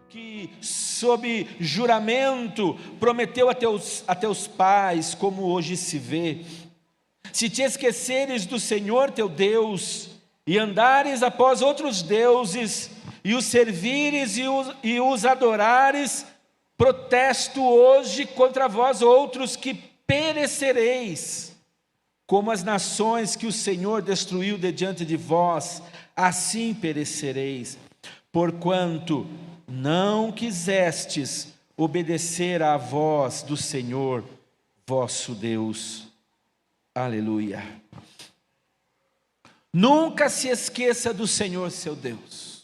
que sob juramento prometeu a teus pais, como hoje se vê. Se te esqueceres do Senhor teu Deus, e andares após outros deuses, e os servires e os adorares, protesto hoje contra vós outros, que perecereis, como as nações que o Senhor destruiu de diante de vós, assim perecereis, porquanto não quisestes obedecer à voz do Senhor, vosso Deus. Aleluia. Nunca se esqueça do Senhor, seu Deus.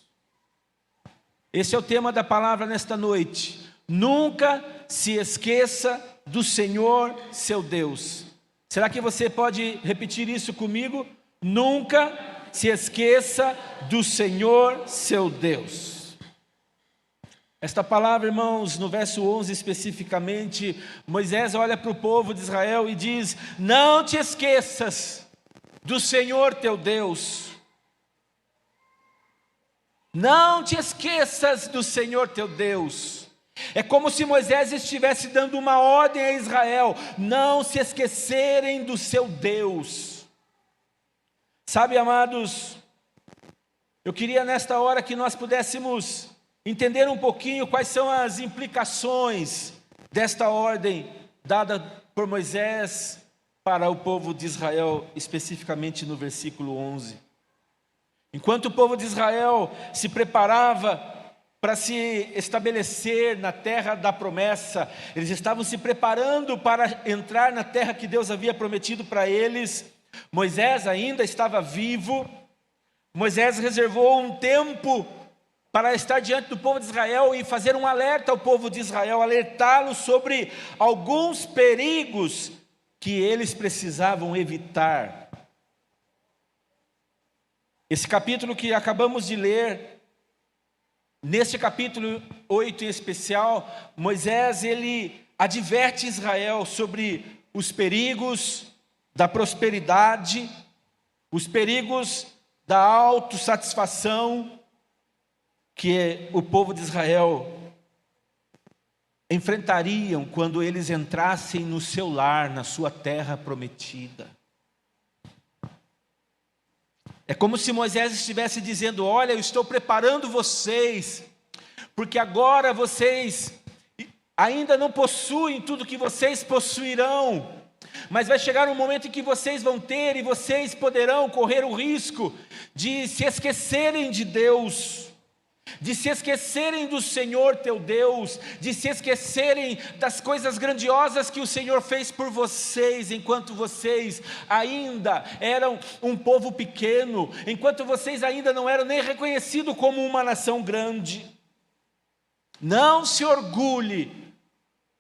Esse é o tema da palavra nesta noite. Nunca se esqueça do Senhor, seu Deus. Será que você pode repetir isso comigo? Nunca se esqueça do Senhor, seu Deus. Esta palavra, irmãos, no verso 11 especificamente, Moisés olha para o povo de Israel e diz: não te esqueças do Senhor teu Deus. Não te esqueças do Senhor teu Deus. É como se Moisés estivesse dando uma ordem a Israel: não se esquecerem do seu Deus. Sabe, amados, eu queria nesta hora que nós pudéssemos entender um pouquinho quais são as implicações desta ordem dada por Moisés para o povo de Israel, especificamente no versículo 11. Enquanto o povo de Israel se preparava para se estabelecer na terra da promessa, eles estavam se preparando para entrar na terra que Deus havia prometido para eles. Moisés ainda estava vivo. Moisés reservou um tempo para estar diante do povo de Israel e fazer um alerta ao povo de Israel, alertá-los sobre alguns perigos que eles precisavam evitar. Esse capítulo que acabamos de ler, neste capítulo 8 em especial, Moisés ele adverte Israel sobre os perigos da prosperidade, os perigos da autossatisfação que o povo de Israel enfrentariam quando eles entrassem no seu lar, na sua terra prometida. É como se Moisés estivesse dizendo: olha, eu estou preparando vocês, porque agora vocês ainda não possuem tudo que vocês possuirão, mas vai chegar um momento em que vocês vão ter e vocês poderão correr o risco de se esquecerem de Deus, de se esquecerem do Senhor teu Deus, de se esquecerem das coisas grandiosas que o Senhor fez por vocês, enquanto vocês ainda eram um povo pequeno, enquanto vocês ainda não eram nem reconhecidos como uma nação grande. Não se orgulhe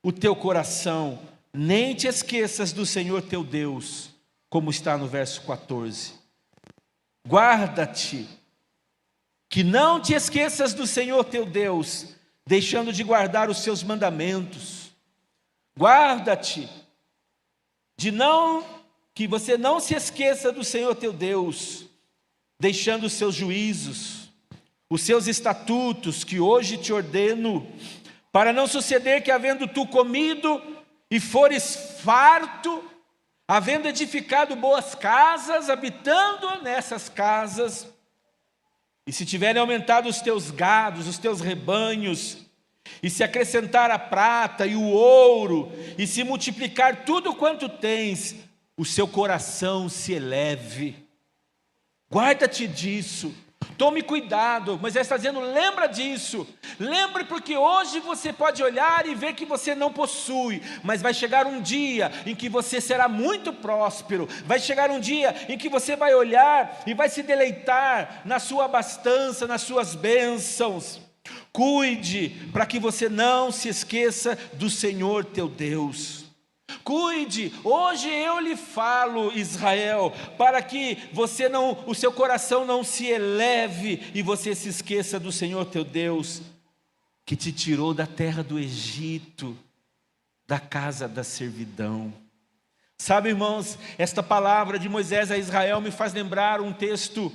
o teu coração, nem te esqueças do Senhor teu Deus, como está no verso 14. Guarda-te, que não te esqueças do Senhor teu Deus, deixando de guardar os seus mandamentos. Guarda-te, que você não se esqueça do Senhor teu Deus, deixando os seus juízos, os seus estatutos que hoje te ordeno, para não suceder que, havendo tu comido e fores farto, havendo edificado boas casas, habitando nessas casas, e se tiverem aumentado os teus gados, os teus rebanhos, e se acrescentar a prata e o ouro, e se multiplicar tudo quanto tens, o seu coração se eleve. Guarda-te disso, tome cuidado. Moisés está dizendo: lembra disso, lembre, porque hoje você pode olhar e ver que você não possui, mas vai chegar um dia em que você será muito próspero, vai chegar um dia em que você vai olhar e vai se deleitar na sua abastança, nas suas bênçãos. Cuide para que você não se esqueça do Senhor teu Deus. Cuide, hoje eu lhe falo, Israel, para que o seu coração não se eleve e você se esqueça do Senhor teu Deus, que te tirou da terra do Egito, da casa da servidão. Sabe, irmãos, esta palavra de Moisés a Israel me faz lembrar um texto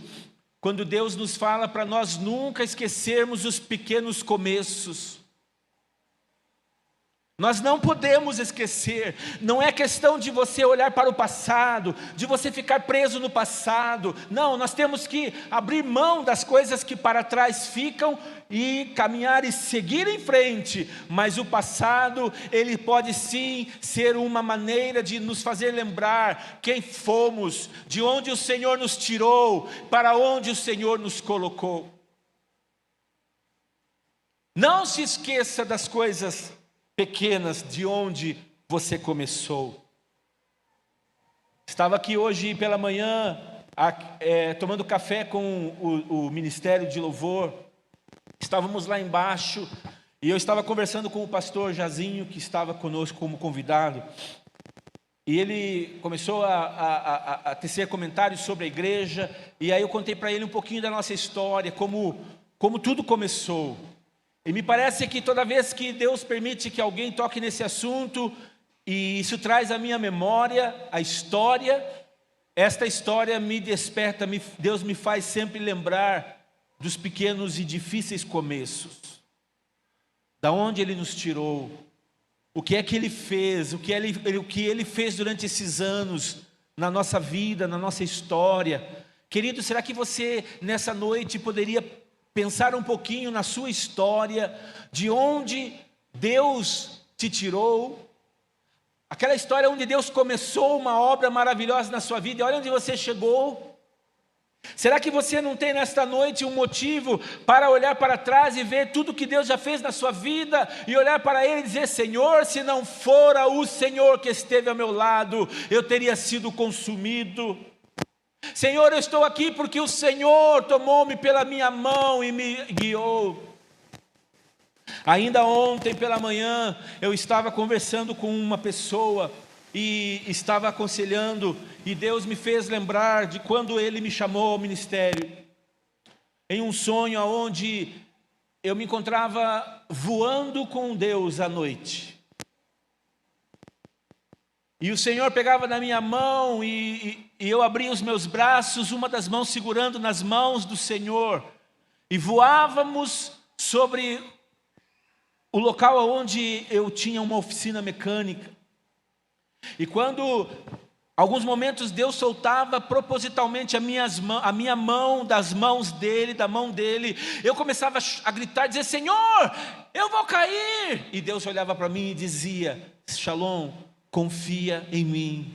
quando Deus nos fala para nós nunca esquecermos os pequenos começos. Nós não podemos esquecer, não é questão de você olhar para o passado, de você ficar preso no passado. Não, nós temos que abrir mão das coisas que para trás ficam e caminhar e seguir em frente. Mas o passado, ele pode sim ser uma maneira de nos fazer lembrar quem fomos, de onde o Senhor nos tirou, para onde o Senhor nos colocou. Não se esqueça das coisas pequenas, de onde você começou. Estava aqui hoje pela manhã, tomando café com o Ministério de Louvor. Estávamos lá embaixo, e eu estava conversando com o pastor Jazinho, que estava conosco como convidado. E ele começou a tecer comentários sobre a igreja, e aí eu contei para ele um pouquinho da nossa história, como tudo começou. E me parece que toda vez que Deus permite que alguém toque nesse assunto, e isso traz à minha memória a história, esta história me desperta, Deus me faz sempre lembrar dos pequenos e difíceis começos. Da onde Ele nos tirou, o que é que Ele fez, o que Ele fez durante esses anos, na nossa vida, na nossa história. Querido, será que você nessa noite poderia pensar um pouquinho na sua história, de onde Deus te tirou, aquela história onde Deus começou uma obra maravilhosa na sua vida, e olha onde você chegou. Será que você não tem nesta noite um motivo para olhar para trás e ver tudo que Deus já fez na sua vida, e olhar para Ele e dizer: Senhor, se não fora o Senhor que esteve ao meu lado, eu teria sido consumido. Senhor, eu estou aqui porque o Senhor tomou-me pela minha mão e me guiou. Ainda ontem pela manhã, eu estava conversando com uma pessoa e estava aconselhando, e Deus me fez lembrar de quando Ele me chamou ao ministério, em um sonho onde eu me encontrava voando com Deus à noite. E o Senhor pegava na minha mão e eu abria os meus braços, uma das mãos segurando nas mãos do Senhor, e voávamos sobre o local onde eu tinha uma oficina mecânica. E quando, alguns momentos, Deus soltava propositalmente a minha mão das mãos dele, da mão dele, eu começava a gritar, dizer: Senhor, eu vou cair. E Deus olhava para mim e dizia: Shalom, confia em mim.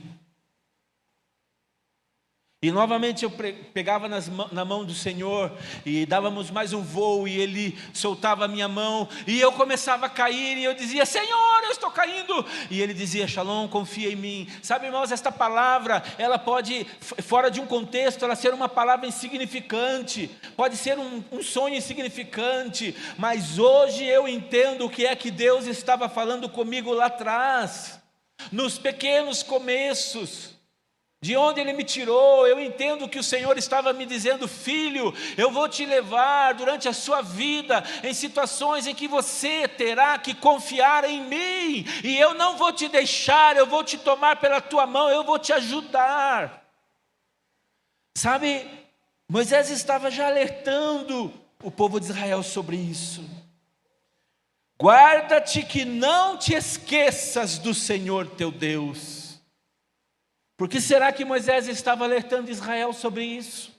E novamente eu pegava na mão do Senhor, e dávamos mais um voo, e Ele soltava a minha mão, e eu começava a cair, e eu dizia: Senhor, eu estou caindo. E Ele dizia: Shalom, confia em mim. Sabe, irmãos, esta palavra, ela pode, fora de um contexto, ela ser uma palavra insignificante, pode ser um sonho insignificante, mas hoje eu entendo o que é que Deus estava falando comigo lá atrás, nos pequenos começos. De onde Ele me tirou, eu entendo que o Senhor estava me dizendo: filho, eu vou te levar durante a sua vida em situações em que você terá que confiar em mim, e eu não vou te deixar, eu vou te tomar pela tua mão, eu vou te ajudar. Sabe, Moisés estava já alertando o povo de Israel sobre isso. Guarda-te que não te esqueças do Senhor teu Deus. Por que será que Moisés estava alertando Israel sobre isso?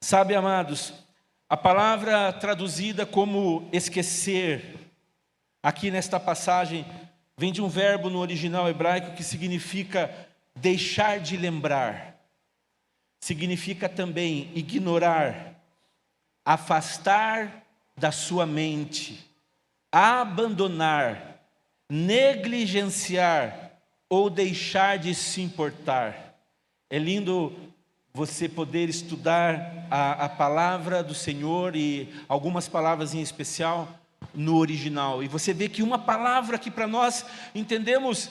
Sabe, amados, a palavra traduzida como esquecer, aqui nesta passagem, vem de um verbo no original hebraico que significa deixar de lembrar. Significa também ignorar, afastar da sua mente, abandonar, negligenciar, ou deixar de se importar. É lindo você poder estudar a palavra do Senhor, e algumas palavras em especial no original, e você vê que uma palavra que para nós entendemos: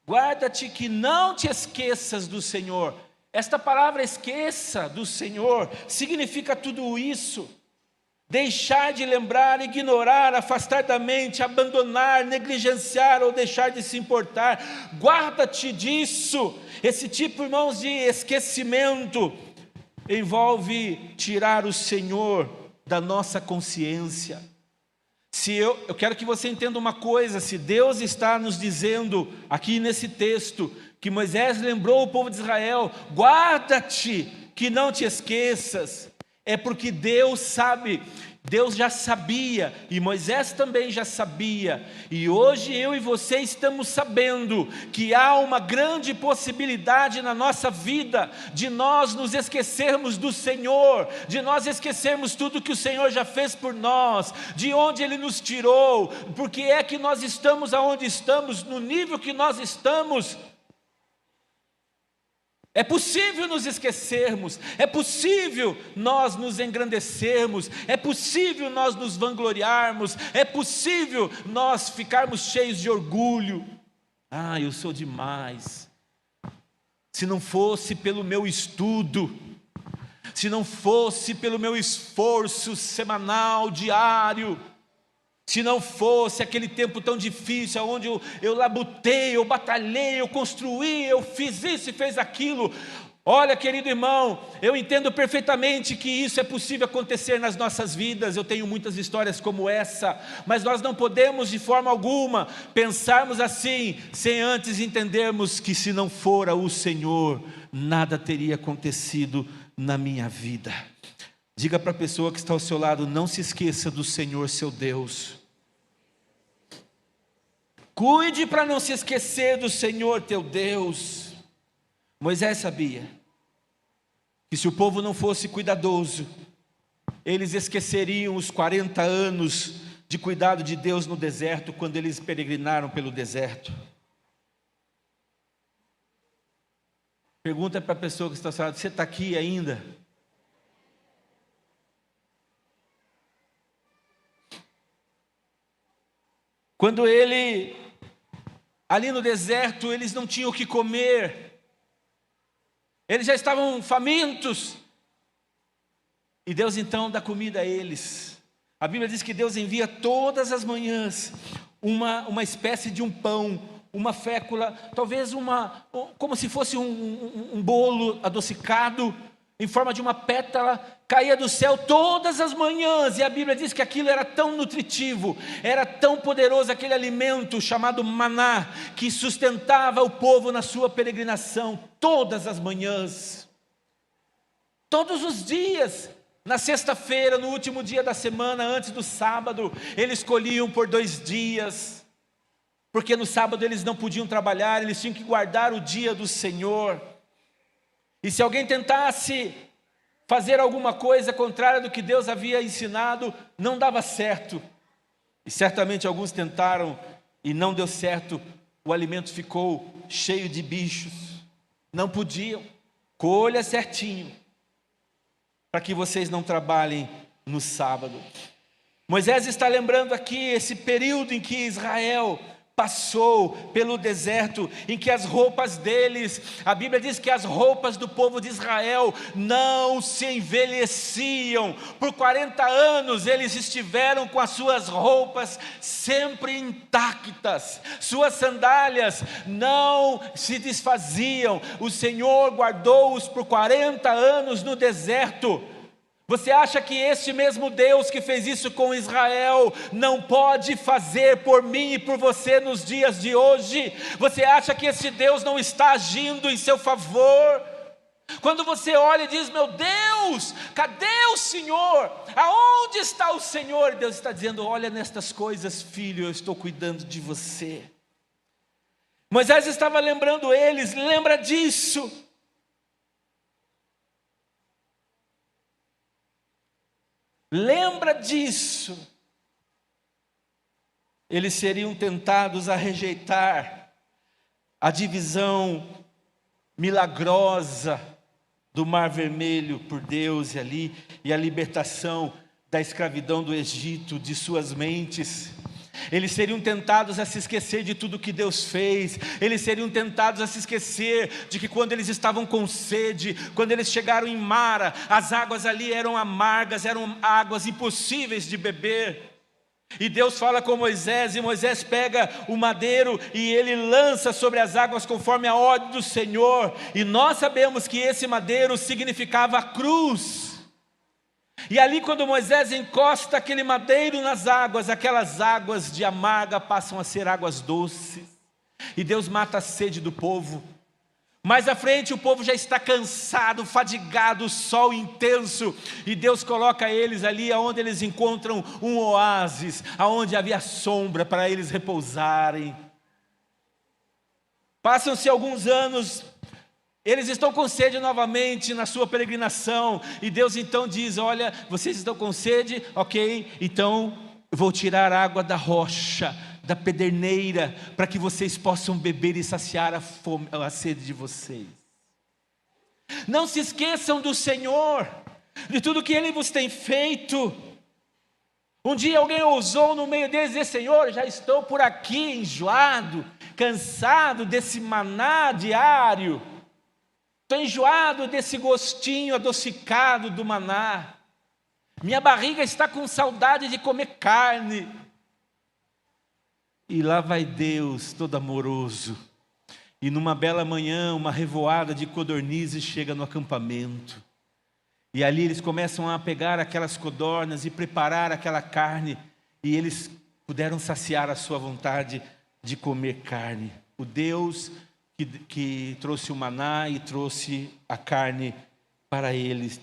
guarda-te que não te esqueças do Senhor. Esta palavra esqueça do Senhor significa tudo isso. Deixar de lembrar, ignorar, afastar da mente, abandonar, negligenciar ou deixar de se importar. Guarda-te disso. Esse tipo, irmãos, de esquecimento envolve tirar o Senhor da nossa consciência. Eu quero que você entenda uma coisa: se Deus está nos dizendo aqui nesse texto que Moisés lembrou o povo de Israel, guarda-te que não te esqueças, é porque Deus sabe, Deus já sabia, e Moisés também já sabia, e hoje eu e você estamos sabendo que há uma grande possibilidade na nossa vida de nós nos esquecermos do Senhor, de nós esquecermos tudo que o Senhor já fez por nós, de onde Ele nos tirou, porque é que nós estamos aonde estamos, no nível que nós estamos. É possível nos esquecermos, é possível nós nos engrandecermos, é possível nós nos vangloriarmos, é possível nós ficarmos cheios de orgulho. Ah, eu sou demais. Se não fosse pelo meu estudo, se não fosse pelo meu esforço semanal, diário, se não fosse aquele tempo tão difícil, onde eu labutei, eu batalhei, eu construí, eu fiz isso e fiz aquilo. Olha, querido irmão, eu entendo perfeitamente que isso é possível acontecer nas nossas vidas. Eu tenho muitas histórias como essa, mas nós não podemos de forma alguma pensarmos assim, sem antes entendermos que se não fora o Senhor, nada teria acontecido na minha vida. Diga para a pessoa que está ao seu lado: não se esqueça do Senhor seu Deus. Cuide para não se esquecer do Senhor teu Deus. Moisés sabia que se o povo não fosse cuidadoso, eles esqueceriam os 40 anos de cuidado de Deus no deserto, quando eles peregrinaram pelo deserto. Pergunta para a pessoa que está ao seu lado: você está aqui ainda? Quando ali no deserto, eles não tinham o que comer, eles já estavam famintos, e Deus então dá comida a eles. A Bíblia diz que Deus envia todas as manhãs uma espécie de um pão, uma fécula, talvez como se fosse um bolo adocicado, em forma de uma pétala, caía do céu todas as manhãs, e a Bíblia diz que aquilo era tão nutritivo, era tão poderoso, aquele alimento chamado maná, que sustentava o povo na sua peregrinação, todas as manhãs, todos os dias. Na sexta-feira, no último dia da semana, antes do sábado, eles colhiam por 2 dias, porque no sábado eles não podiam trabalhar, eles tinham que guardar o dia do Senhor. E se alguém tentasse fazer alguma coisa contrária do que Deus havia ensinado, não dava certo. E certamente alguns tentaram e não deu certo. O alimento ficou cheio de bichos. Não podiam. Colha certinho, para que vocês não trabalhem no sábado. Moisés está lembrando aqui esse período em que Israel passou pelo deserto, em que as roupas deles, a Bíblia diz que as roupas do povo de Israel não se envelheciam. Por 40 anos eles estiveram com as suas roupas sempre intactas, suas sandálias não se desfaziam. O Senhor guardou-os por 40 anos no deserto. Você acha que este mesmo Deus que fez isso com Israel não pode fazer por mim e por você nos dias de hoje? Você acha que esse Deus não está agindo em seu favor? Quando você olha e diz: meu Deus, cadê o Senhor? Aonde está o Senhor? Deus está dizendo: olha nestas coisas, filho, eu estou cuidando de você. Moisés estava lembrando eles: lembra disso. Lembra disso. Eles seriam tentados a rejeitar a divisão milagrosa do Mar Vermelho por Deus ali, e a libertação da escravidão do Egito de suas mentes. Eles seriam tentados a se esquecer de tudo que Deus fez. Eles seriam tentados a se esquecer de que quando eles estavam com sede, quando eles chegaram em Mara, as águas ali eram amargas, eram águas impossíveis de beber. E Deus fala com Moisés, e Moisés pega o madeiro e ele lança sobre as águas conforme a ordem do Senhor. E nós sabemos que esse madeiro significava a cruz. E ali quando Moisés encosta aquele madeiro nas águas, aquelas águas de amarga passam a ser águas doces. E Deus mata a sede do povo. Mais à frente o povo já está cansado, fadigado, o sol intenso, e Deus coloca eles ali onde eles encontram um oásis, aonde havia sombra para eles repousarem. Passam-se alguns anos, eles estão com sede novamente na sua peregrinação, e Deus então diz: olha, vocês estão com sede? Ok, então eu vou tirar água da rocha, da pederneira, para que vocês possam beber e saciar a fome, a sede de vocês. Não se esqueçam do Senhor, de tudo que Ele vos tem feito. Um dia alguém ousou no meio deles dizer: Senhor, já estou por aqui enjoado, cansado desse maná diário, estou enjoado desse gostinho adocicado do maná, minha barriga está com saudade de comer carne. E lá vai Deus, todo amoroso, e numa bela manhã, uma revoada de codornizes chega no acampamento, e ali eles começam a pegar aquelas codornas e preparar aquela carne, e eles puderam saciar a sua vontade de comer carne. O Deus que trouxe o maná e trouxe a carne para eles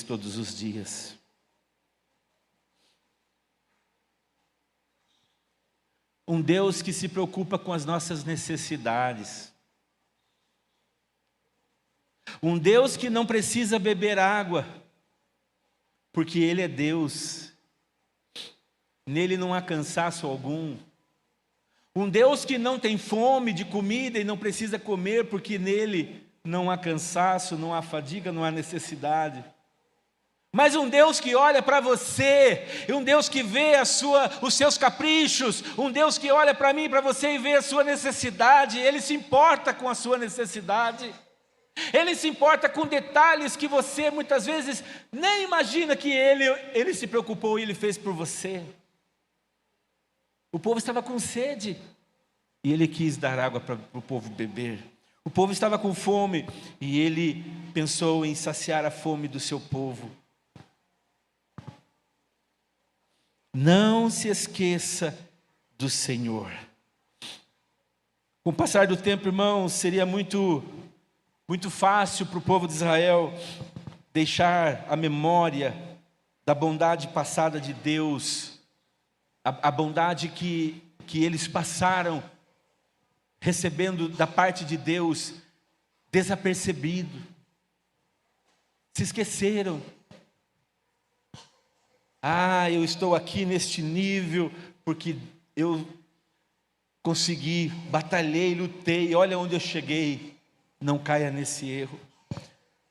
todos os dias. Um Deus que se preocupa com as nossas necessidades. Um Deus que não precisa beber água, porque Ele é Deus. Nele não há cansaço algum. Um Deus que não tem fome de comida e não precisa comer, porque nele não há cansaço, não há fadiga, não há necessidade. Mas um Deus que olha para você, um Deus que vê os seus caprichos, um Deus que olha para mim e para você e vê a sua necessidade. Ele se importa com a sua necessidade, Ele se importa com detalhes que você muitas vezes nem imagina que Ele se preocupou e Ele fez por você. O povo estava com sede e Ele quis dar água para o povo beber. O povo estava com fome e Ele pensou em saciar a fome do seu povo. Não se esqueça do Senhor. Com o passar do tempo, irmãos, seria muito fácil para o povo de Israel deixar a memória da bondade passada de Deus, a bondade que eles passaram recebendo da parte de Deus, desapercebido. Se esqueceram. Eu estou aqui neste nível porque eu consegui, batalhei, lutei, olha onde eu cheguei. Não caia nesse erro,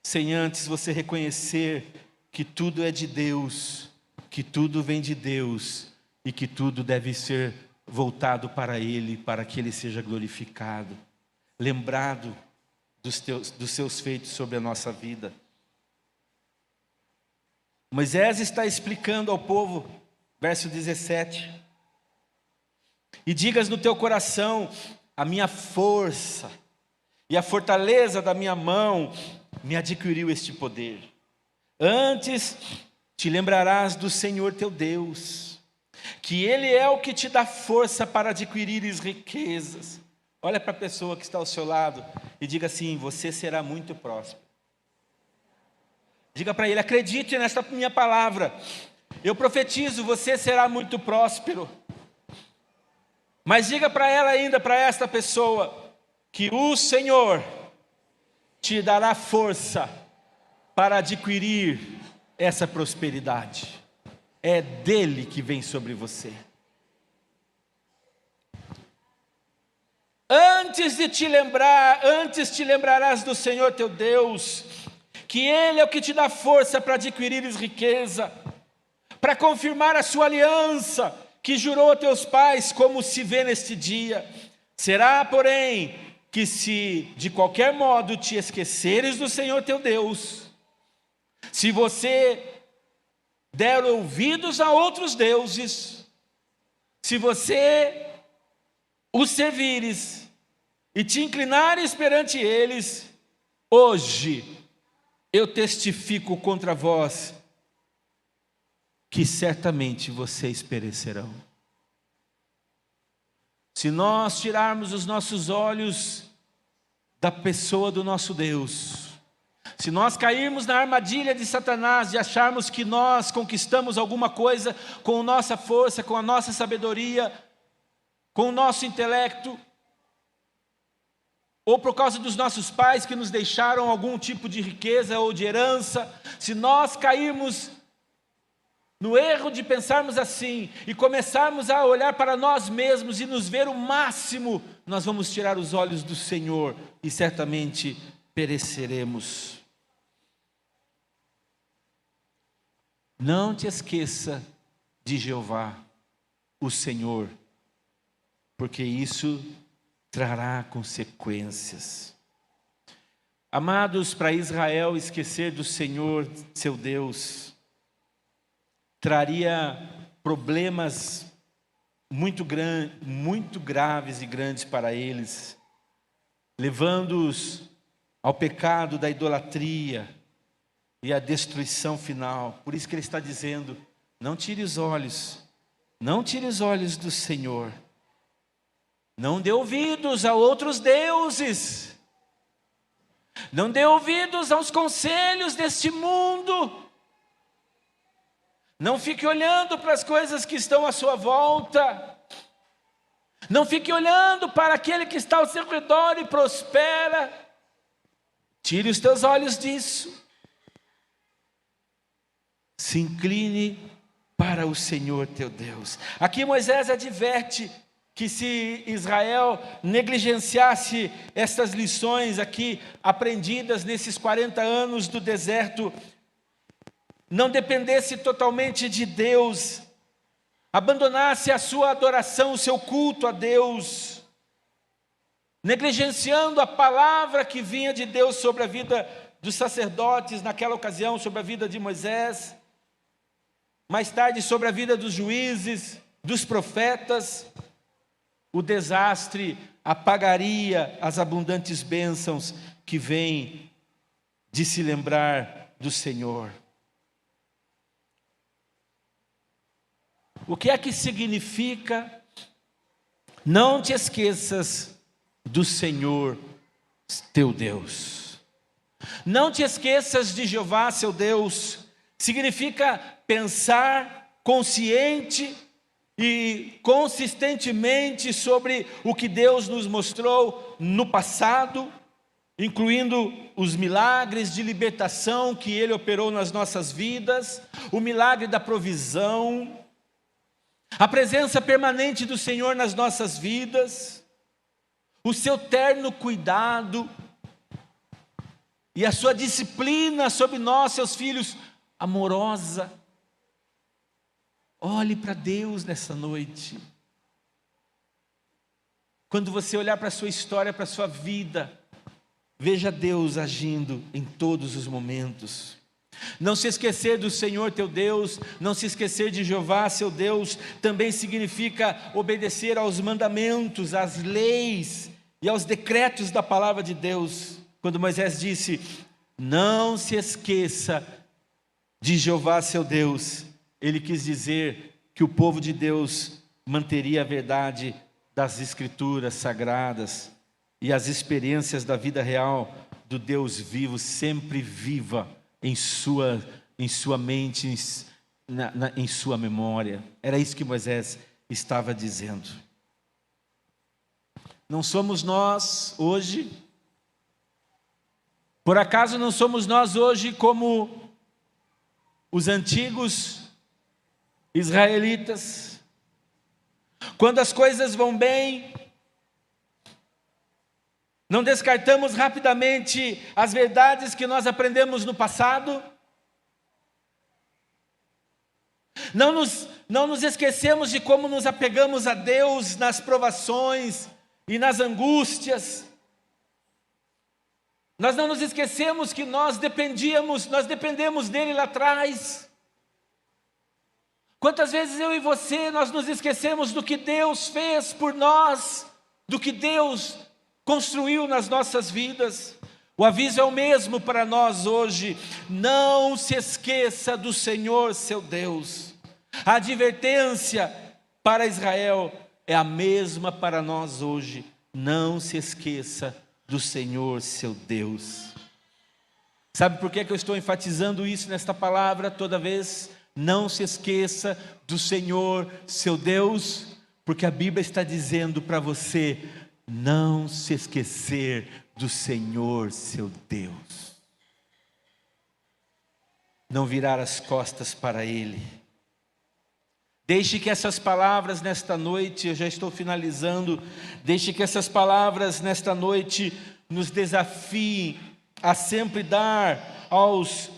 sem antes você reconhecer que tudo é de Deus, que tudo vem de Deus e que tudo deve ser voltado para Ele, para que Ele seja glorificado, lembrado dos seus feitos sobre a nossa vida. Moisés está explicando ao povo, verso 17: e digas no teu coração: a minha força e a fortaleza da minha mão me adquiriu este poder. Antes te lembrarás do Senhor teu Deus, que Ele é o que te dá força para adquirires riquezas. Olha para a pessoa que está ao seu lado e diga assim: você será muito próspero. Diga para ele: acredite nesta minha palavra, eu profetizo, você será muito próspero. Mas diga para ela ainda, para esta pessoa, que o Senhor te dará força para adquirir essa prosperidade. É dele que vem sobre você. Antes te lembrarás do Senhor teu Deus, que Ele é o que te dá força para adquirires riqueza, para confirmar a sua aliança, que jurou a teus pais, como se vê neste dia. Será, porém, que se de qualquer modo te esqueceres do Senhor teu Deus, se você der ouvidos a outros deuses, se você os servires e te inclinares perante eles, hoje eu testifico contra vós que certamente vocês perecerão. Se nós tirarmos os nossos olhos da pessoa do nosso Deus, se nós cairmos na armadilha de Satanás de acharmos que nós conquistamos alguma coisa com a nossa força, com a nossa sabedoria, com o nosso intelecto, ou por causa dos nossos pais que nos deixaram algum tipo de riqueza ou de herança, se nós cairmos no erro de pensarmos assim e começarmos a olhar para nós mesmos e nos ver o máximo, nós vamos tirar os olhos do Senhor e certamente pereceremos. Não te esqueça de Jeová, o Senhor, porque isso trará consequências. Amados, para Israel esquecer do Senhor, seu Deus, traria problemas muito graves e grandes para eles, levando-os ao pecado da idolatria e à destruição final. Por isso que ele está dizendo, não tire os olhos do Senhor, não dê ouvidos a outros deuses, não dê ouvidos aos conselhos deste mundo, não fique olhando para as coisas que estão à sua volta, não fique olhando para aquele que está ao seu redor e prospera. Tire os teus olhos disso. Se incline para o Senhor teu Deus. Aqui Moisés adverte que se Israel negligenciasse essas lições aqui aprendidas nesses 40 anos do deserto, não dependesse totalmente de Deus, abandonasse a sua adoração, o seu culto a Deus, negligenciando a palavra que vinha de Deus sobre a vida dos sacerdotes naquela ocasião, sobre a vida de Moisés, mais tarde sobre a vida dos juízes, dos profetas, o desastre apagaria as abundantes bênçãos que vêm de se lembrar do Senhor. O que é que significa não te esqueças do Senhor teu Deus? Não te esqueças de Jeová, seu Deus, significa pensar consciente e consistentemente sobre o que Deus nos mostrou no passado, incluindo os milagres de libertação que Ele operou nas nossas vidas, o milagre da provisão, a presença permanente do Senhor nas nossas vidas, o seu terno cuidado e a sua disciplina sobre nós, seus filhos, amorosa. Olhe para Deus nessa noite. Quando você olhar para a sua história, para a sua vida, veja Deus agindo em todos os momentos. Não se esquecer do Senhor teu Deus, não se esquecer de Jeová seu Deus, também significa obedecer aos mandamentos, às leis e aos decretos da palavra de Deus. Quando Moisés disse, não se esqueça de Jeová seu Deus, ele quis dizer que o povo de Deus manteria a verdade das escrituras sagradas e as experiências da vida real do Deus vivo, sempre viva em sua mente, em sua memória. Era isso que Moisés estava dizendo. Não somos nós hoje, por acaso não somos nós hoje como os antigos israelitas? Quando as coisas vão bem, não descartamos rapidamente as verdades que nós aprendemos no passado? Não nos esquecemos de como nos apegamos a Deus nas provações e nas angústias? Nós não nos esquecemos que nós dependemos dele lá atrás? Quantas vezes eu e você, nós nos esquecemos do que Deus fez por nós, do que Deus construiu nas nossas vidas. O aviso é o mesmo para nós hoje: não se esqueça do Senhor seu Deus. A advertência para Israel é a mesma para nós hoje: não se esqueça do Senhor seu Deus. Sabe por que eu estou enfatizando isso nesta palavra toda vez? Não se esqueça do Senhor seu Deus, porque a Bíblia está dizendo para você não se esquecer do Senhor seu Deus. Não virar as costas para Ele. Deixe que essas palavras nesta noite, eu já estou finalizando, deixe que essas palavras nesta noite nos desafiem a sempre dar aos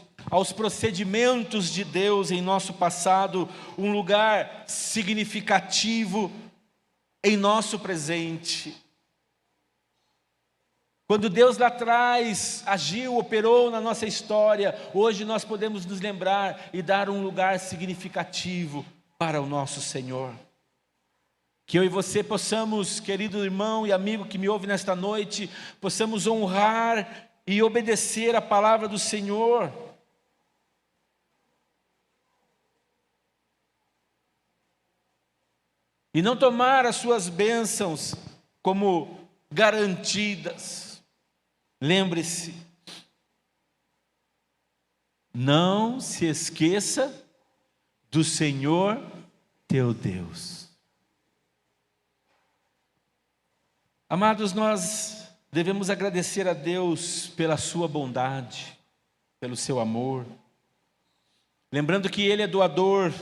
procedimentos de Deus em nosso passado um lugar significativo em nosso presente. Quando Deus lá atrás agiu, operou na nossa história, hoje nós podemos nos lembrar e dar um lugar significativo para o nosso Senhor. Que eu e você possamos, querido irmão e amigo que me ouve nesta noite, possamos honrar e obedecer a palavra do Senhor. E não tomar as suas bênçãos como garantidas. Lembre-se, não se esqueça do Senhor teu Deus. Amados, nós devemos agradecer a Deus pela sua bondade, pelo seu amor. Lembrando que Ele é doador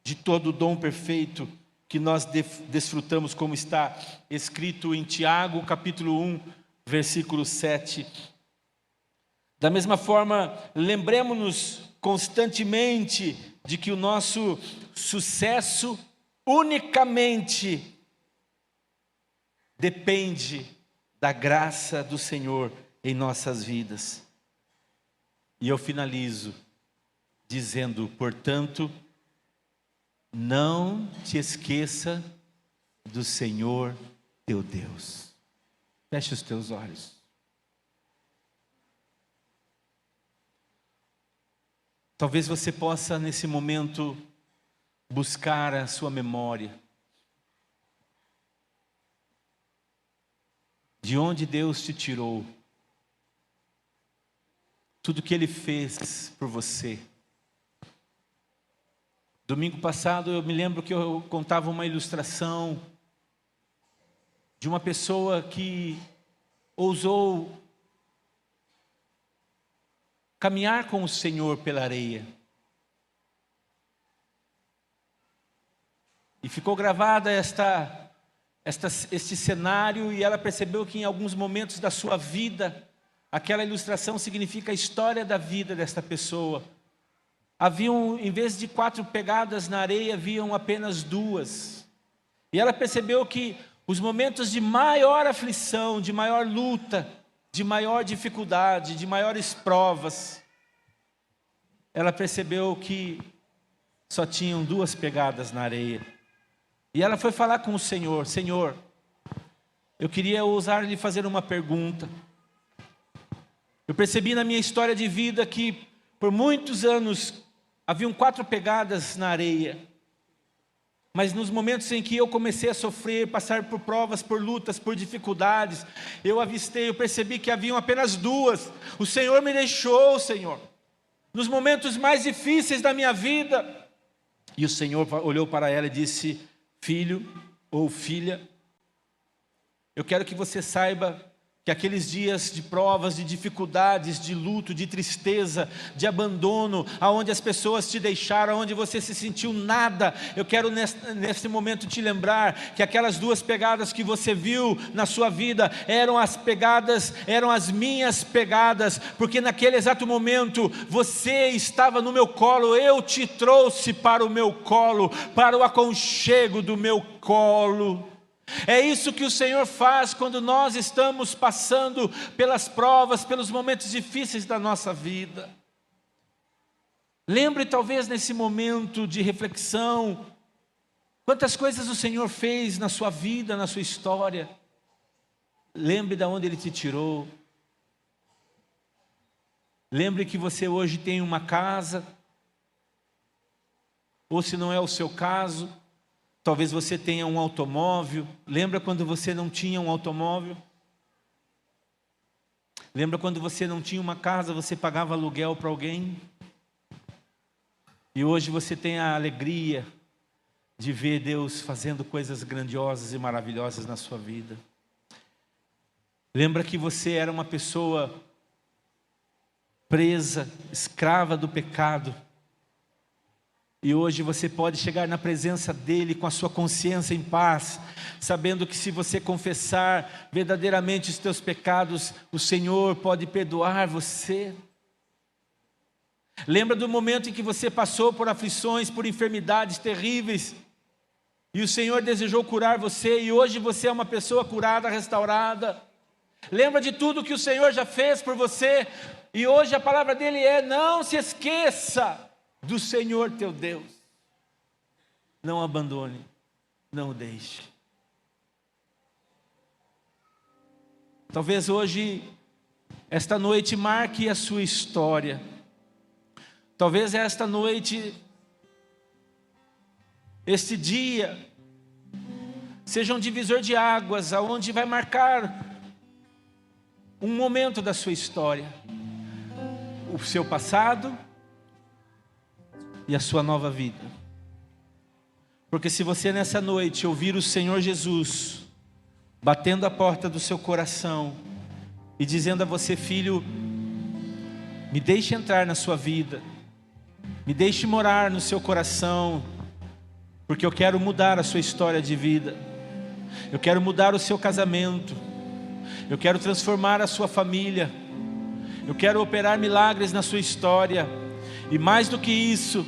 de todo o dom perfeito que nós desfrutamos, como está escrito em Tiago, capítulo 1, versículo 7. Da mesma forma, lembremos-nos constantemente de que o nosso sucesso unicamente depende da graça do Senhor em nossas vidas. E eu finalizo dizendo, portanto, não te esqueça do Senhor teu Deus. Feche os teus olhos. Talvez você possa nesse momento buscar a sua memória. De onde Deus te tirou. Tudo que Ele fez por você. Domingo passado eu me lembro que eu contava uma ilustração de uma pessoa que ousou caminhar com o Senhor pela areia. E ficou gravada este cenário, e ela percebeu que em alguns momentos da sua vida, aquela ilustração significa a história da vida desta pessoa. Haviam, em vez de 4 pegadas na areia, haviam apenas 2. E ela percebeu que os momentos de maior aflição, de maior luta, de maior dificuldade, de maiores provas, ela percebeu que só tinham 2 pegadas na areia. E ela foi falar com o Senhor: Senhor, eu queria ousar lhe fazer uma pergunta. Eu percebi na minha história de vida que por muitos anos haviam 4 pegadas na areia. Mas nos momentos em que eu comecei a sofrer, passar por provas, por lutas, por dificuldades, eu percebi que haviam apenas 2. O Senhor me deixou, Senhor, nos momentos mais difíceis da minha vida. E o Senhor olhou para ela e disse: filho ou filha, eu quero que você saiba que aqueles dias de provas, de dificuldades, de luto, de tristeza, de abandono, aonde as pessoas te deixaram, aonde você se sentiu nada, eu quero nesse momento te lembrar que aquelas 2 pegadas que você viu na sua vida eram as minhas pegadas, porque naquele exato momento você estava no meu colo, eu te trouxe para o meu colo, para o aconchego do meu colo. É isso que o Senhor faz quando nós estamos passando pelas provas, pelos momentos difíceis da nossa vida. Lembre talvez nesse momento de reflexão, quantas coisas o Senhor fez na sua vida, na sua história. Lembre de onde Ele te tirou. Lembre que você hoje tem uma casa, ou se não é o seu caso, talvez você tenha um automóvel. Lembra quando você não tinha um automóvel? Lembra quando você não tinha uma casa, você pagava aluguel para alguém? E hoje você tem a alegria de ver Deus fazendo coisas grandiosas e maravilhosas na sua vida. Lembra que você era uma pessoa presa, escrava do pecado. E hoje você pode chegar na presença dEle com a sua consciência em paz, sabendo que se você confessar verdadeiramente os teus pecados, o Senhor pode perdoar você. Lembra do momento em que você passou por aflições, por enfermidades terríveis, e o Senhor desejou curar você, e hoje você é uma pessoa curada, restaurada. Lembra de tudo que o Senhor já fez por você, e hoje a palavra dEle é: não se esqueça do Senhor teu Deus. Não abandone, não o deixe. Talvez hoje, esta noite marque a sua história. Talvez esta noite, este dia, seja um divisor de águas, aonde vai marcar um momento da sua história. O seu passado e a sua nova vida. Porque se você nessa noite ouvir o Senhor Jesus batendo a porta do seu coração e dizendo a você: filho, me deixe entrar na sua vida, me deixe morar no seu coração, porque eu quero mudar a sua história de vida, eu quero mudar o seu casamento, eu quero transformar a sua família, eu quero operar milagres na sua história, e mais do que isso,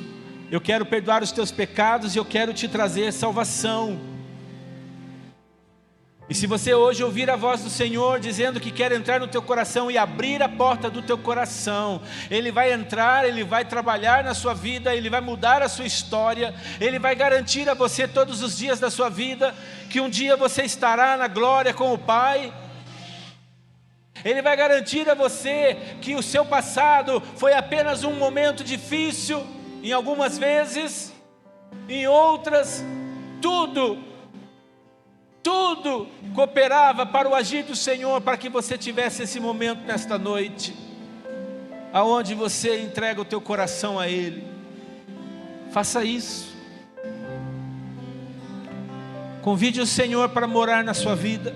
eu quero perdoar os teus pecados e eu quero te trazer salvação. E se você hoje ouvir a voz do Senhor dizendo que quer entrar no teu coração e abrir a porta do teu coração, Ele vai entrar, Ele vai trabalhar na sua vida, Ele vai mudar a sua história, Ele vai garantir a você todos os dias da sua vida que um dia você estará na glória com o Pai. Ele vai garantir a você que o seu passado foi apenas um momento difícil, em algumas vezes, em outras, tudo cooperava para o agir do Senhor, para que você tivesse esse momento nesta noite, aonde você entrega o teu coração a Ele. Faça isso. Convide o Senhor para morar na sua vida.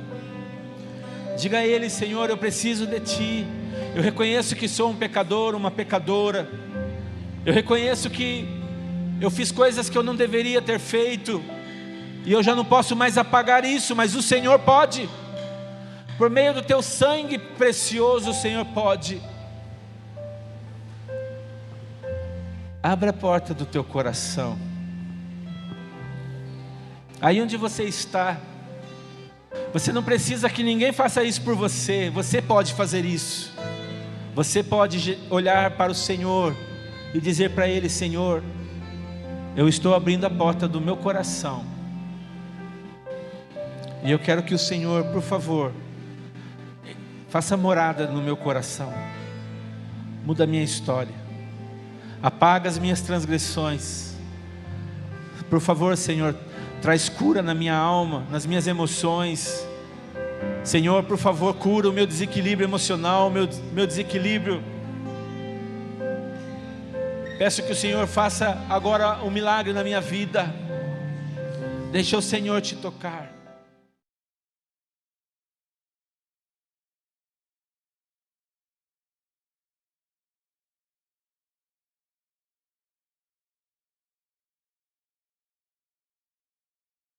Diga a Ele: Senhor, eu preciso de Ti. Eu reconheço que sou um pecador, uma pecadora. Eu reconheço que eu fiz coisas que eu não deveria ter feito, e eu já não posso mais apagar isso, mas o Senhor pode. Por meio do Teu sangue precioso, o Senhor pode. Abra a porta do teu coração. Aí onde você está, você não precisa que ninguém faça isso por você. Você pode fazer isso. Você pode olhar para o Senhor e dizer para Ele: Senhor, eu estou abrindo a porta do meu coração, e eu quero que o Senhor, por favor, faça morada no meu coração. Muda a minha história, apaga as minhas transgressões. Por favor, Senhor, traz cura na minha alma, nas minhas emoções. Senhor, por favor, cura o meu desequilíbrio emocional, o meu desequilíbrio. Peço que o Senhor faça agora um milagre na minha vida. Deixa o Senhor te tocar.